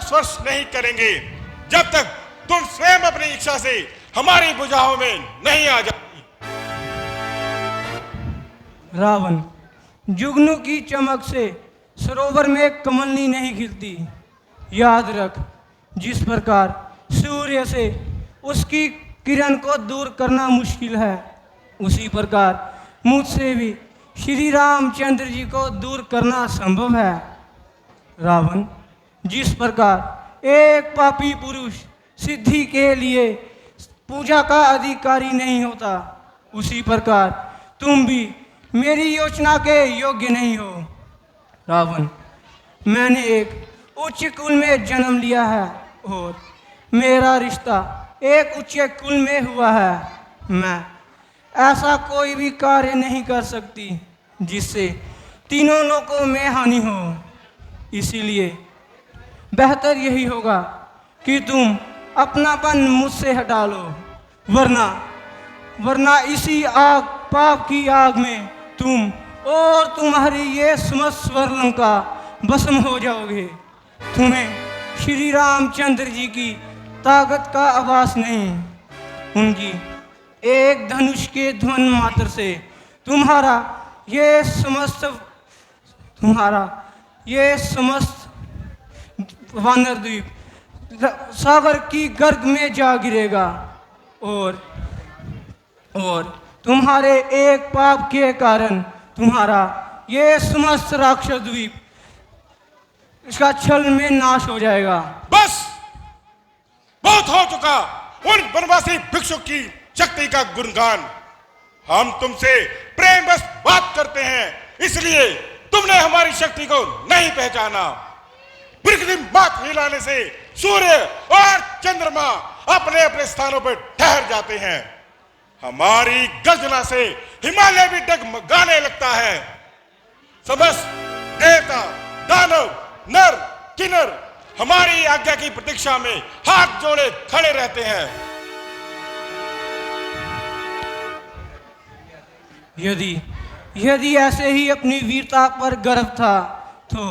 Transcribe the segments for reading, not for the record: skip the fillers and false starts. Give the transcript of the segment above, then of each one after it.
स्पर्श नहीं करेंगे जब तक तुम स्वयं अपनी इच्छा से हमारी भुजाओं में नहीं आ जाती। रावण, जुगनू की चमक से सरोवर में कमलनी नहीं खिलती। याद रख, जिस प्रकार सूर्य से उसकी किरण को दूर करना मुश्किल है, उसी प्रकार मुझसे भी श्री रामचंद्र जी को दूर करना संभव है। रावण, जिस प्रकार एक पापी पुरुष सिद्धि के लिए पूजा का अधिकारी नहीं होता, उसी प्रकार तुम भी मेरी योजना के योग्य नहीं हो। रावण, मैंने एक उच्च कुल में जन्म लिया है और मेरा रिश्ता एक उच्च कुल में हुआ है। मैं ऐसा कोई भी कार्य नहीं कर सकती जिससे तीनों लोगों में हानि हो। इसीलिए बेहतर यही होगा कि तुम अपनापन मुझसे हटा लो, वरना इसी आग, पाप की आग में तुम और तुम्हारी ये समस्त स्वर्लंका भस्म हो जाओगे। तुम्हें श्री रामचंद्र जी की ताकत का आभास नहीं। उनकी एक धनुष के ध्वन मात्र से तुम्हारा ये समस्त वानर द्वीप सागर की गर्भ में जा गिरेगा और तुम्हारे एक पाप के कारण तुम्हारा ये समस्त राक्षस द्वीप इसका छल में नाश हो जाएगा। बस, बहुत हो चुका उन वनवासी भिक्षुक की शक्ति का गुणगान। हम तुमसे प्रेम बस बात करते हैं, इसलिए तुमने हमारी शक्ति को नहीं पहचाना। पृथ्वी मात हिलाने से सूर्य और चंद्रमा अपने अपने स्थानों पर ठहर जाते हैं। हमारी गर्जना से हिमालय भी डगमगाने लगता है। समस्त देवता, दानव, नर, किन्नर हमारी आज्ञा की प्रतीक्षा में हाथ जोड़े खड़े रहते हैं। यदि ऐसे ही अपनी वीरता पर गर्व था तो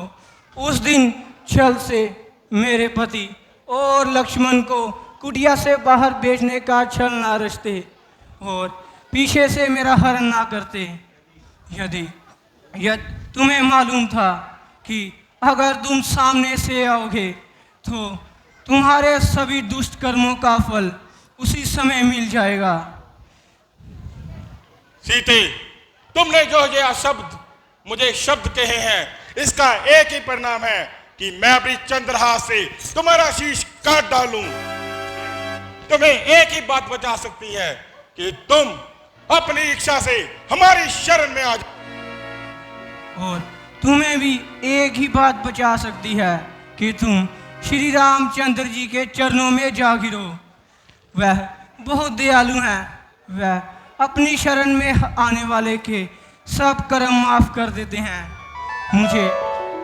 उस दिन छल से मेरे पति और लक्ष्मण को कुटिया से बाहर भेजने का छल ना रचते और पीछे से मेरा हरण ना करते। यदि तुम्हें मालूम था कि अगर तुम सामने से आओगे तो तुम्हारे सभी दुष्ट कर्मों का फल उसी समय मिल जाएगा। सीते, तुमने जो ये मुझे शब्द कहे हैं, इसका एक ही परिणाम है कि मैं अपनी चंद्रहास से तुम्हारा शीश काट डालूं। तुम्हें एक ही बात बचा सकती है कि तुम अपनी इच्छा से हमारी शरण में आ जाओ। और तुम्हें भी एक ही बात बचा सकती है कि तुम श्री रामचंद्र जी के चरणों में जा गिरो। वह बहुत दयालु हैं। वह अपनी शरण में आने वाले के सब कर्म माफ कर देते हैं। मुझे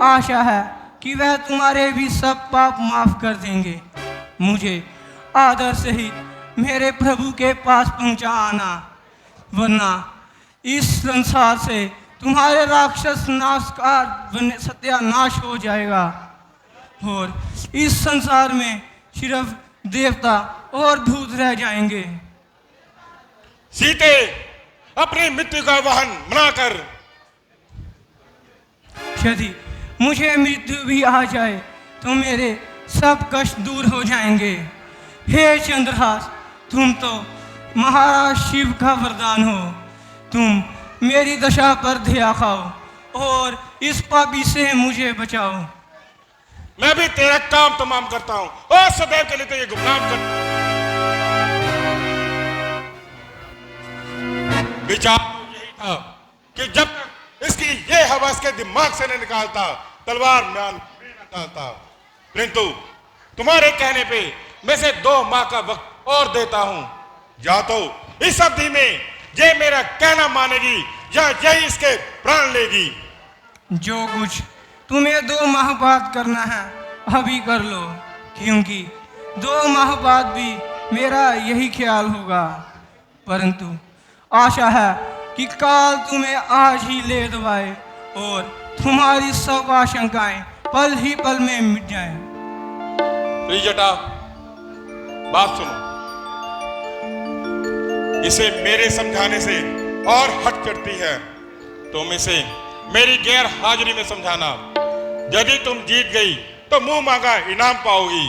आशा है कि वह तुम्हारे भी सब पाप माफ कर देंगे। मुझे आदर सहित मेरे प्रभु के पास पहुंचा आना, वरना इस संसार से तुम्हारे राक्षस नाश का सत्यानाश हो जाएगा और इस संसार में सिर्फ देवता और भूत रह जाएंगे। सीते, अपनी मृत्यु का वाहन बनाकर यदि मुझे मृत्यु भी आ जाए तो मेरे सब कष्ट दूर हो जाएंगे। हे चंद्रहास, तुम तो महाराज शिव का वरदान हो। तुम मेरी दशा पर दया खाओ और इस पापी से मुझे बचाओ। मैं भी तेरा काम तमाम करता हूं और सदैव के लिए तो ये गुमनाम करता हूं। विचार यही था कि जब तक इसकी ये हवस के दिमाग से नहीं निकालता, तलवार म्यान न डालता। परंतु तुम्हारे कहने पे मैं से 2 माह का वक्त और देता हूं। या तो इस अवधि में ये मेरा कहना मानेगी या यही इसके प्राण लेगी। जो कुछ तुम्हें 2 माह बाद करना है अभी कर लो, क्योंकि 2 माह बाद भी मेरा यही ख्याल होगा। परंतु आशा है कि काल तुम्हें आज ही ले दबाए और तुम्हारी सब आशंकाएं पल ही पल में मिट जाएं। त्रिजटा, बात सुनो। इसे मेरे समझाने से और हट चढ़ती है। तुम इसे मेरी गैर हाजिरी में समझाना। यदि तुम जीत गई तो मुंह मांगा इनाम पाओगी।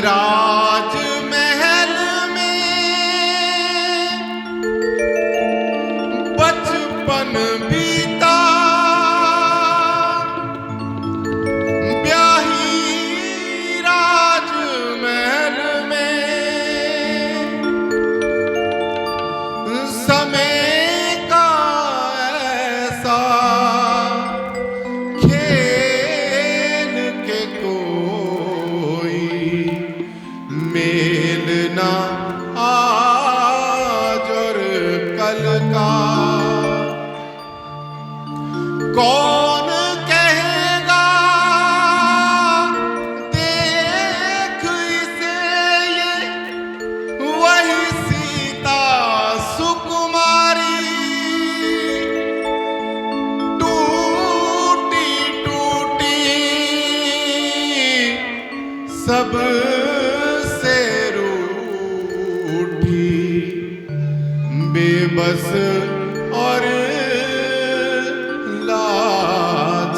राजमहल में बचपन बीता, ब्याही राजमहल में समय का ऐसा खेल के कोई मेल ना आज और कल का। कौन कहेगा देख इसे ये वही सीता सुकुमारी, टूटी टूटी सब बेबस और लाचारी।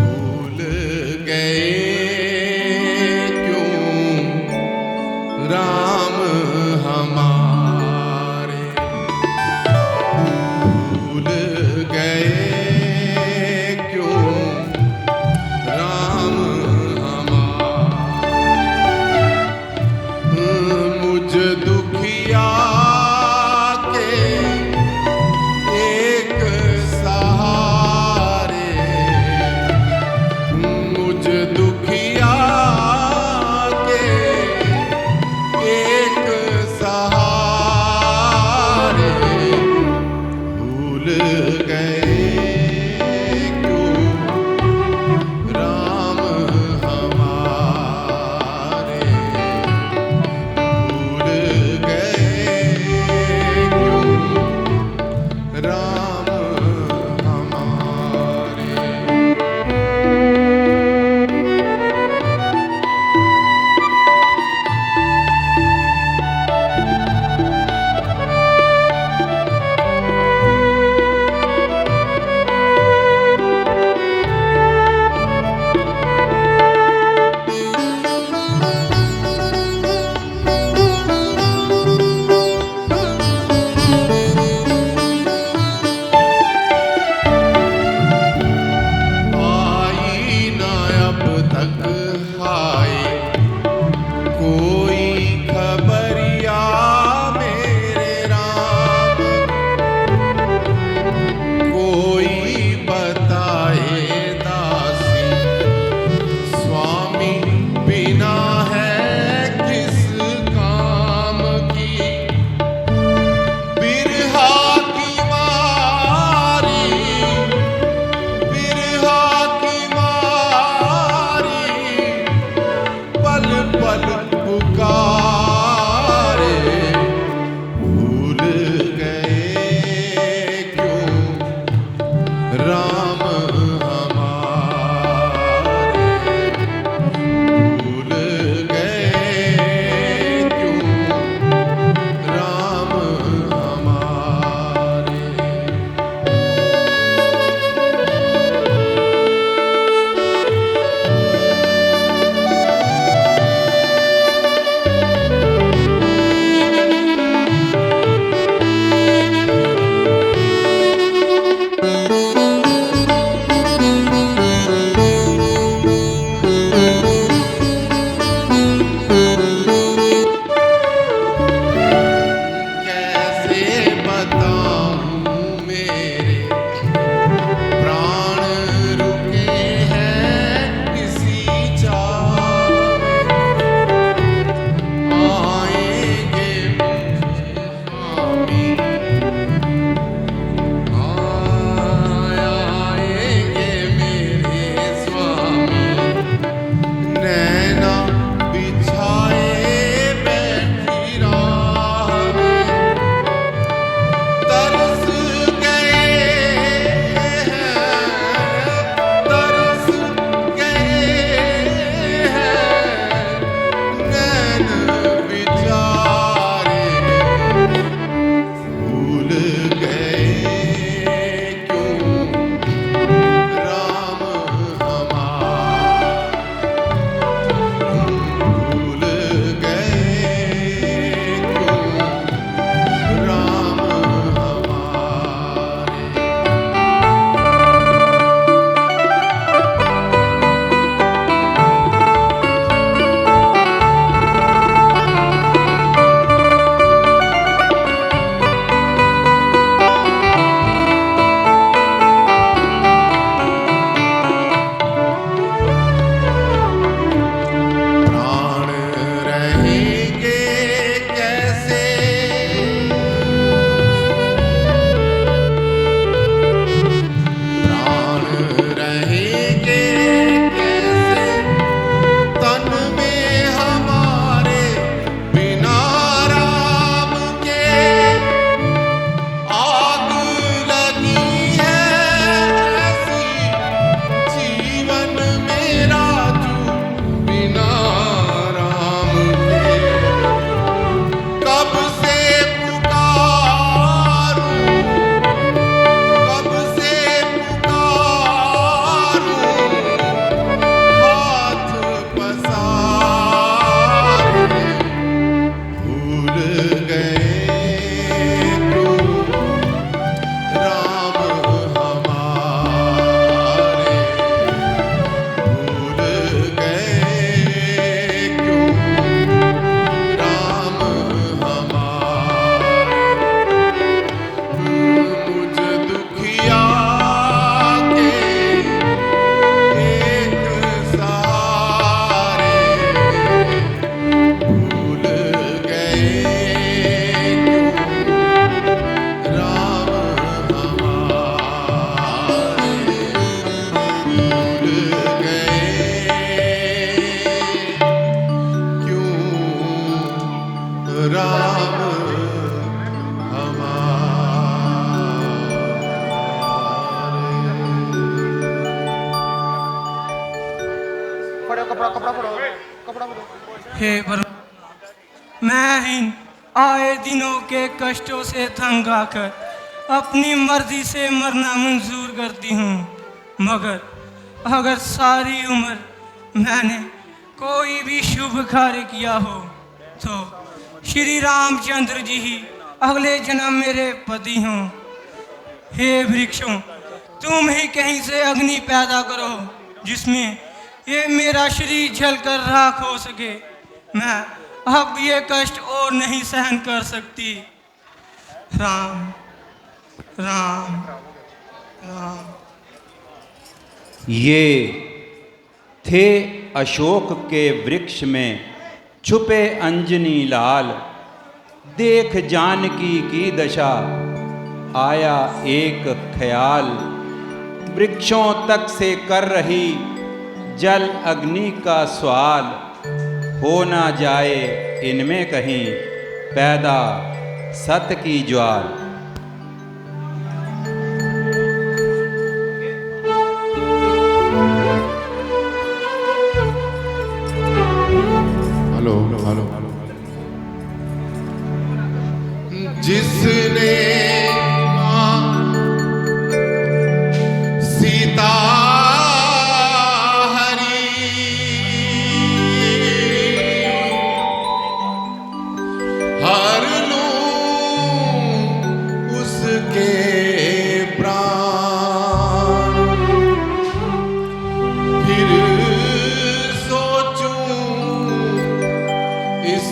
भूल गए राम हमारे, भूल गए क्यों राम हमारे। मुझ दुखिया के एक सहारे, मुझ दुखिया स्वामी आएंगे मेरे स्वामी नैना बिछाए बैठी राह में तरस गए हैं तरस गए हैं नैन बिचारे भूल गए क्यों राम हमारा भूल गए क्यों राम हमारे प्राण रहेंगे कैसे प्राण रहेंगे कैसे तन में हमारे बिना राम के आग लगी है ऐसी जीवन मेरा जो बिना राम के कब से पुकारूं कब से पुकारूं हाथ पसारे भूल गए क्यों राम हमारे भूल गए क्यों राम हमारे मुझ दुखिया के एक सहारे भूल गए क्यों राम हमारे भूल गए क्यों राम हे परम मैं इन आए दिनों के कष्टों से तंग आकर अपनी मर्जी से मरना मंजूर करती हूँ मगर अगर सारी उम्र मैंने कोई भी शुभ कार्य किया हो तो श्री रामचंद्र जी ही अगले जन्म मेरे पति हों। हे वृक्षों तुम ही कहीं से अग्नि पैदा करो जिसमें ये मेरा शरीर जलकर राख हो सके। मैं अब ये कष्ट और नहीं सहन कर सकती। राम राम राम। ये थे अशोक के वृक्ष में छुपे अंजनी लाल। देख जानकी की दशा आया एक ख्याल। वृक्षों तक से कर रही जल अग्नि का सवाल। हो ना जाए इनमें कहीं पैदा सत की ज्वाल। हेलो हेलो जिसने मां सीता हरी हर लूं उसके प्राण फिर सोचूं इस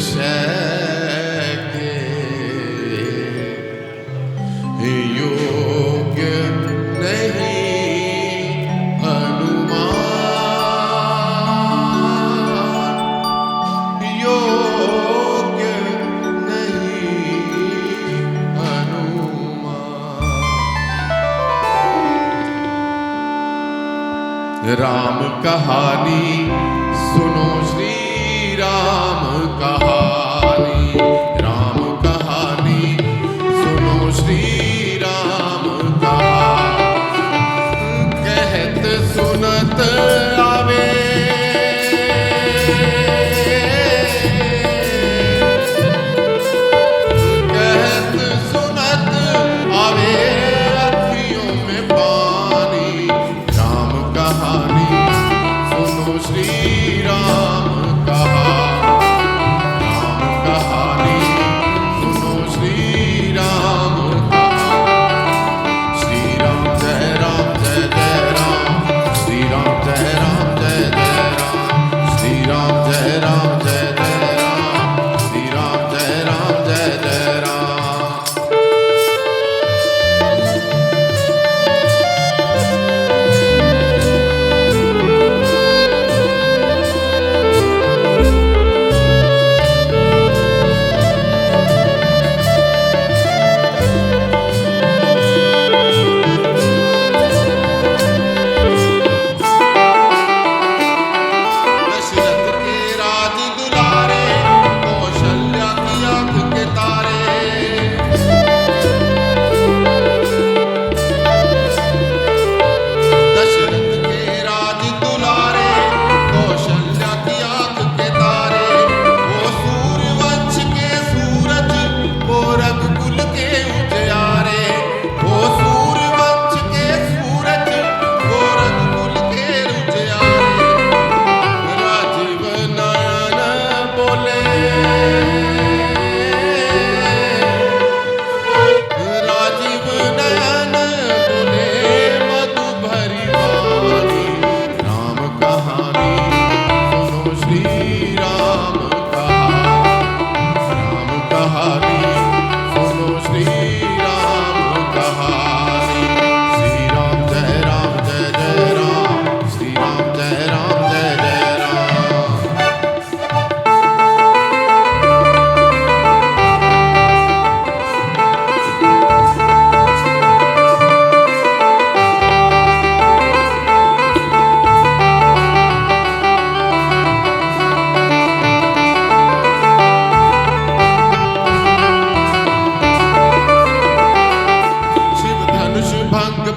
शय के राम कहानी सुनो श्री राम कहानी, राम कहानी सुनो श्री राम कहानी। कहत सुनत आवे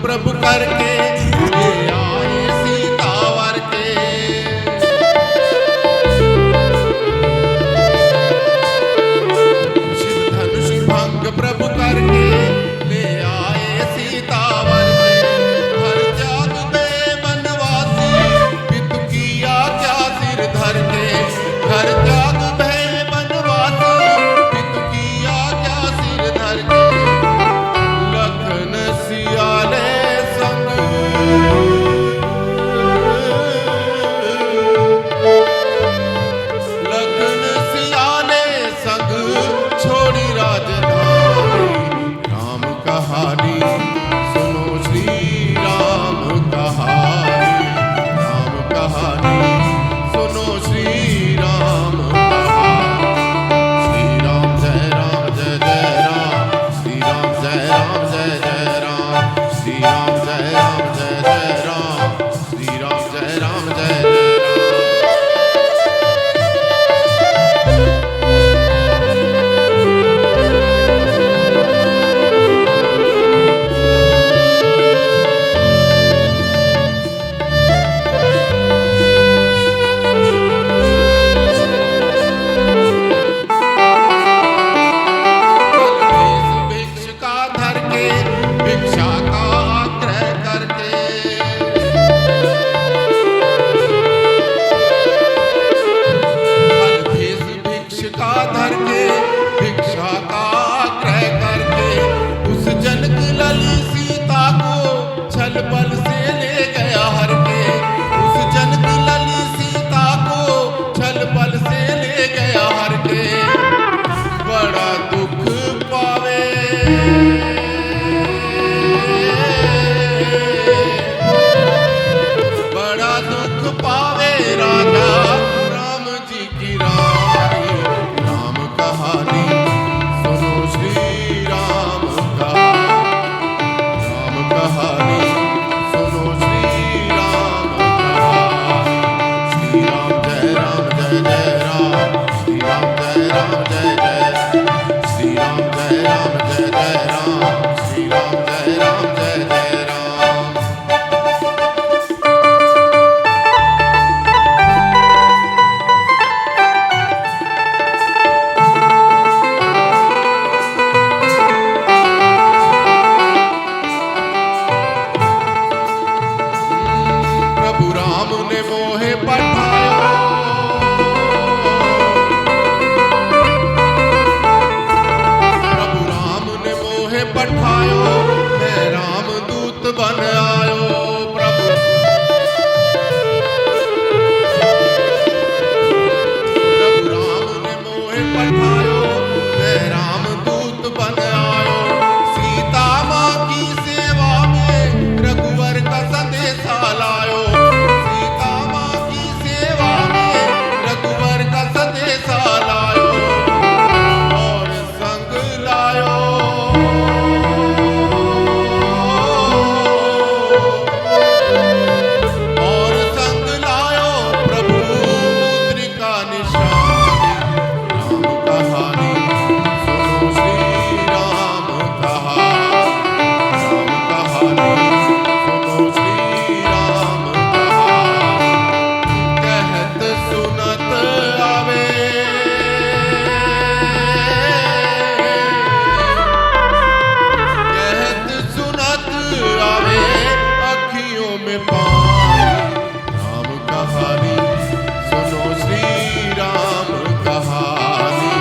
प्रभु करके ले आए सीतावर के। शिव धनुष भंग प्रभु करके ले आए सीतावर के। हर त्याग में बनवासी पितु किया क्या सिर धर के। हर त्याग में बनवासी पितु किया क्या सिर धर के। लखन सियाले संग पठायो, मैं रामदूत बन आयो। प्रभु राम ने मोहे पठायो, मैं रामदूत बन आयो। सीता माँ की सेवा में रघुवर का संदेशा लायो। सीता माँ की सेवा में रघुवर का संदेशा लायो और संग लायो। और संग लायो प्रभु मुद्रिका निशानी। राम कहानी सुनो श्री राम कहानी। राम कहानी सुनो श्री राम कहानी। कहत सुनत आवे, कहत सुनत आवे अखियों में पानी। राम कहानी सुनो श्री राम कहानी।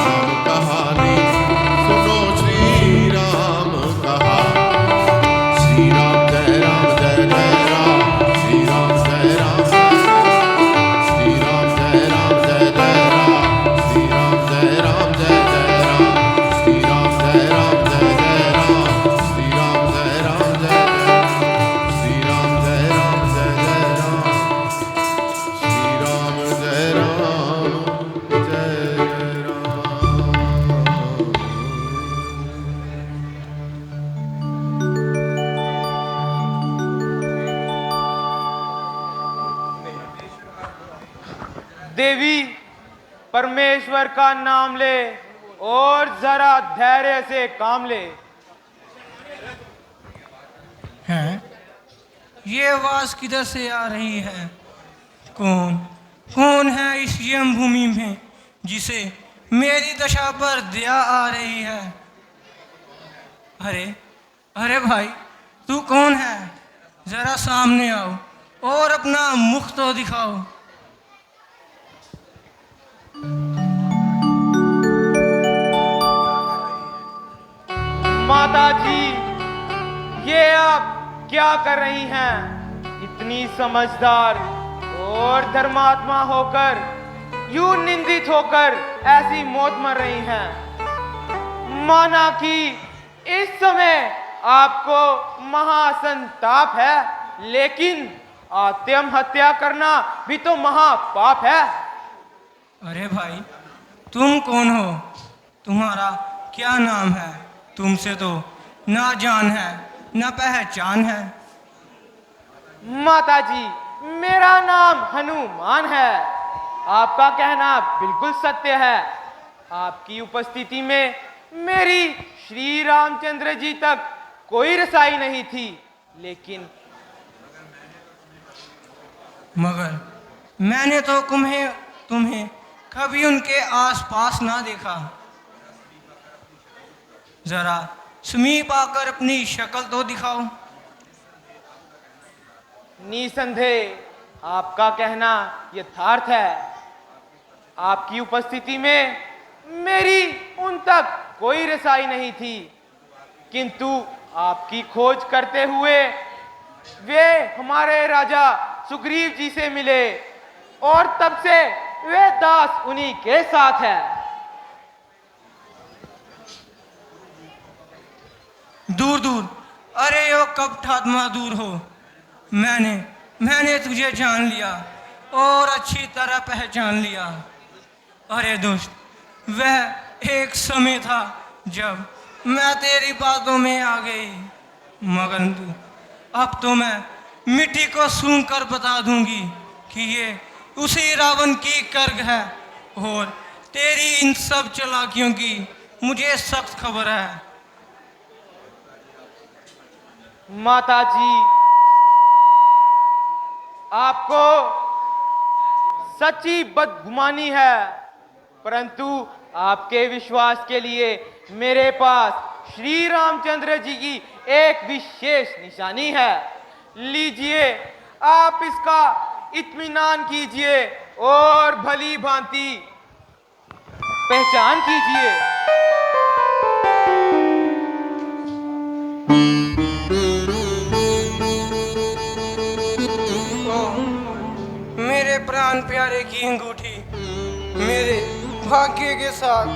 राम कहानी सुनो श्री राम कहानी। श्री राम जय राम जय जय राम। श्री राम जय राम श्री राम जय राम जय जय राम। श्री राम जय राम जय जय राम। श्री राम जय राम जय जय राम। श्री राम जय राम जय जय। श्री राम जय राम जय जय राम। श्री राम जय राम जय जय देवी परमेश्वर का नाम ले और जरा धैर्य से काम ले। हैं? ये आवाज किधर से आ रही है? कौन कौन है इस यम भूमि में जिसे मेरी दशा पर दया आ रही है? अरे अरे भाई, तू कौन है? जरा सामने आओ और अपना मुख तो दिखाओ। माता जी, ये आप क्या कर रही हैं? इतनी समझदार और धर्मात्मा होकर यूं निंदित होकर ऐसी मौत मर रही हैं। माना कि इस समय आपको महासंताप है, लेकिन आत्महत्या करना भी तो महापाप है। अरे भाई, तुम कौन हो? तुम्हारा क्या नाम है? तुमसे तो ना जान है ना पहचान है। माता जी, मेरा नाम हनुमान है। आपका कहना बिल्कुल सत्य है। आपकी उपस्थिति में मेरी श्री रामचंद्र जी तक कोई रसाई नहीं थी, लेकिन मगर मैंने तो तुम्हें कभी उनके आसपास ना देखा। जरा समीप आकर अपनी शक्ल तो दिखाओ। निसंदेह आपका कहना यथार्थ है। आपकी उपस्थिति में मेरी उन तक कोई रसाई नहीं थी, किंतु आपकी खोज करते हुए वे हमारे राजा सुग्रीव जी से मिले और तब से वे दास उन्हीं के साथ है। दूर दूर, अरे यो कपटात्मा दूर हो। मैंने तुझे जान लिया और अच्छी तरह पहचान लिया। अरे दुष्ट, वह एक समय था जब मैं तेरी बातों में आ गई, मगर तू अब तो मैं मिट्टी को सूंघ कर बता दूंगी कि ये उसी रावण की कर्ग है और तेरी इन सब चालाकियों की मुझे सख्त खबर है। माता जी, आपको सच्ची बदगुमानी है, परंतु आपके विश्वास के लिए मेरे पास श्री रामचंद्र जी की एक विशेष निशानी है। लीजिए, आप इसका इत्मीनान कीजिए और भली भांति पहचान कीजिए। प्यारे की अंगूठी। मेरे भाग्य के साथ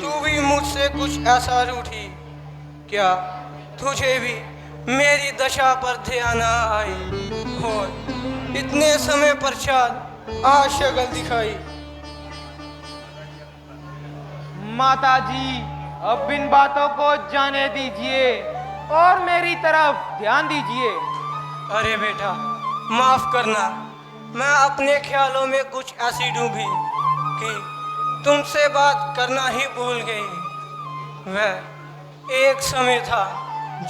तू भी मुझसे कुछ ऐसा रूठी। क्या तुझे भी मेरी दशा पर ध्यान आए और इतने समय पश्चात आज शक्ल दिखाई। माता जी, अब इन बातों को जाने दीजिए और मेरी तरफ ध्यान दीजिए। अरे बेटा, माफ करना, मैं अपने ख्यालों में कुछ ऐसी डूबी कि तुमसे बात करना ही भूल गई। वह एक समय था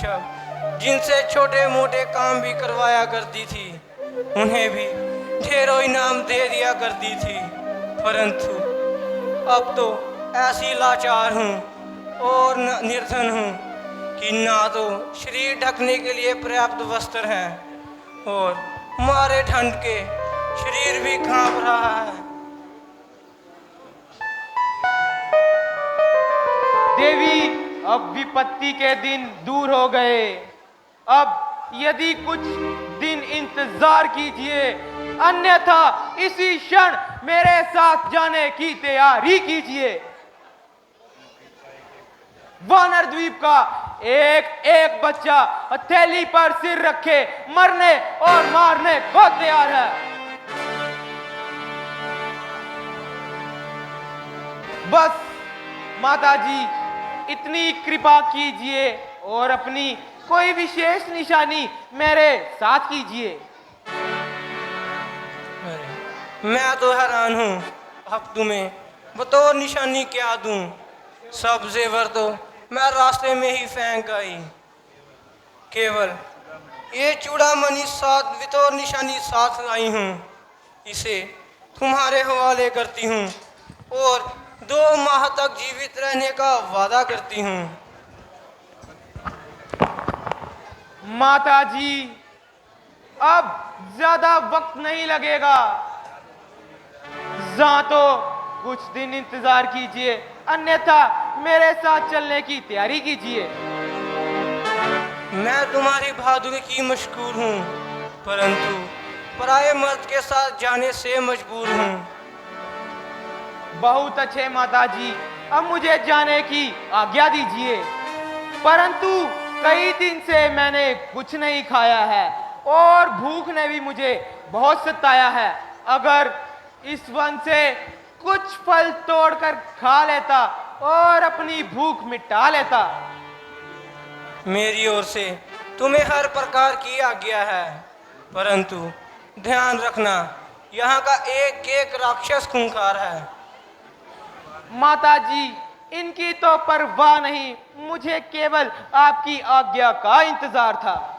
जब जिनसे छोटे मोटे काम भी करवाया करती थी उन्हें भी ढेरों इनाम दे दिया करती थी, परंतु अब तो ऐसी लाचार हूँ और निर्धन हूँ कि ना तो शरीर ढकने के लिए पर्याप्त वस्त्र हैं और मारे ठंड के शरीर भी कांप रहा है। देवी, अब विपत्ति के दिन दूर हो गए। अब यदि कुछ दिन इंतजार कीजिए, अन्यथा इसी क्षण मेरे साथ जाने की तैयारी कीजिए। वानर द्वीप का एक एक बच्चा हथेली पर सिर रखे मरने और मारने को तैयार है। बस माता जी, इतनी कृपा कीजिए और अपनी कोई विशेष निशानी मेरे साथ कीजिए। मैं तो हैरान हूँ, अब तुम्हें बतौर निशानी क्या दूं? सब जेवर तो मैं रास्ते में ही फेंक आई। केवल ये चूड़ामणि साथ बतौर निशानी साथ लाई हूँ। इसे तुम्हारे हवाले करती हूँ और 2 माह तक जीवित रहने का वादा करती हूँ। माता जी, अब ज्यादा वक्त नहीं लगेगा। जा तो कुछ दिन इंतजार कीजिए, अन्यथा मेरे साथ चलने की तैयारी कीजिए। मैं तुम्हारी बहादुरी की मशकूर हूँ, परंतु पराये मर्द के साथ जाने से मजबूर हूँ। बहुत अच्छे माता जी, अब मुझे जाने की आज्ञा दीजिए। परंतु कई दिन से मैंने कुछ नहीं खाया है और भूख ने भी मुझे बहुत सताया है। अगर इस वन से कुछ फल तोड़कर खा लेता और अपनी भूख मिटा लेता। मेरी ओर से तुम्हें हर प्रकार की आज्ञा है, परंतु ध्यान रखना, यहाँ का एक एक राक्षस खूंखार है। माता जी, इनकी तो परवाह नहीं, मुझे केवल आपकी आज्ञा का इंतजार था।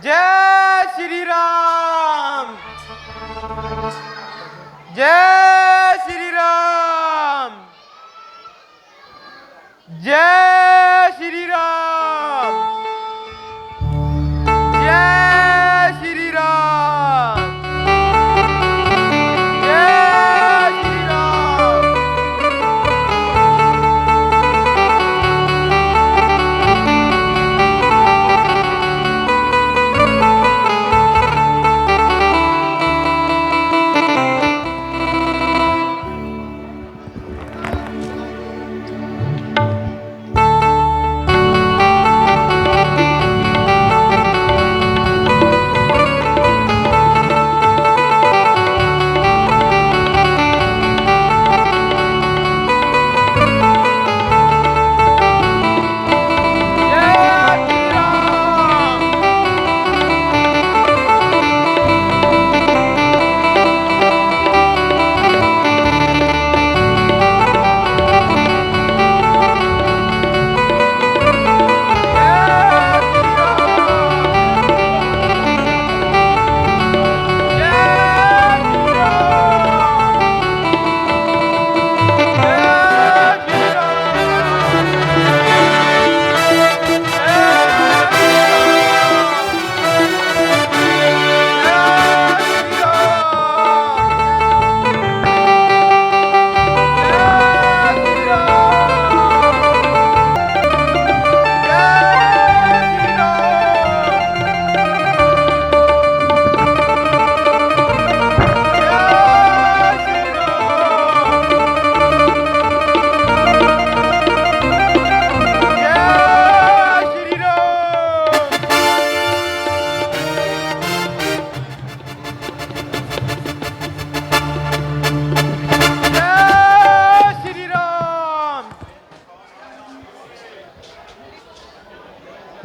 जय श्री राम, जय श्री राम, जय श्री राम, जय श्री राम, जय श्री राम।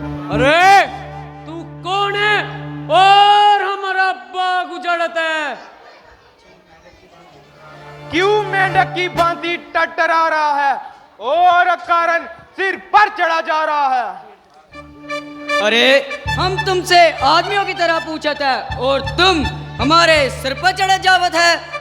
अरे तू कौन है और हमारा बाग उजाड़त है? क्यों मेंढक की भांति टटरा रहा है और कारण सिर पर चढ़ा जा रहा है? अरे हम तुमसे आदमियों की तरह पूछा था और तुम हमारे सिर पर चढ़े जावत है।